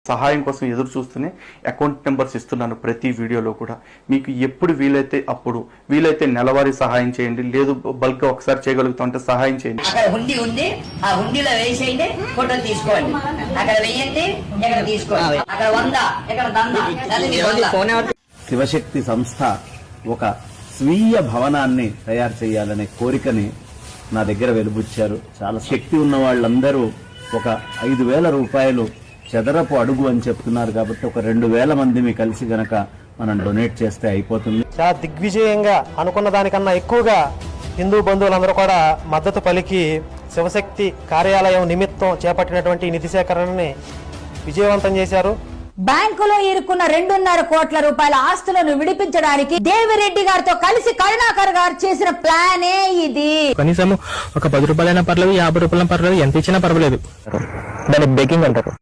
సహాయం కోసం ఎదురు చూస్తూనే అకౌంట్ నెంబర్స్ ఇస్తున్నాను ప్రతి వీడియోలో కూడా. మీకు ఎప్పుడు వీలైతే అప్పుడు, వీలైతే నెలవారీ సహాయం చేయండి, లేదు బల్క్ ఒకసారి చేయగలుగుతామంటే సహాయం చేయండి. అక్కడ హుండీ ఉంది, ఆ హుండీలో వేసేయండి, ఫోటోలు తీసుకోండి. అక్కడ వేయండి, ఇక్కడ తీసుకోండి. అక్కడ 100, ఇక్కడ 100. శివశక్తి సంస్థ ఒక స్వీయ భవనాన్ని తయారు చేయాలనే కోరికని నా దగ్గర వెలుబుచ్చారు. చాలా శక్తి ఉన్న వాళ్ళందరూ ఒక 5,000 రూపాయలు చదరపు అడుగు అని చెప్తున్నారు కాబట్టి ఒక 2,000 మంది కలిసి గనక మనం డొనేట్ చేస్తే అయిపోతుంది. చాలా దిగ్విజయంగా అనుకున్న దానికన్నా ఎక్కువగా హిందూ బంధువులందరూ కూడా మద్దతు పలికి శివశక్తి కార్యాలయం నిమిత్తం చేపట్టినటువంటి నిధి సేకరణని విజయవంతం చేశారు. బ్యాంకులో ఇరుక్కున్న 2.5 కోట్ల రూపాయల ఆస్తులను విడిపించడానికి దేవిరెడ్డి గారితో కలిసి కరుణాకర్ గారు చేసిన ప్లానే ఇది. కనీసం ఒక 10 రూపాయలైనా పర్లేదు, 50 రూపాయలైనా పర్లేదు, ఎంత ఇచ్చినా పర్వాలేదు. దాన్ని బేకింగ్ అంటారు.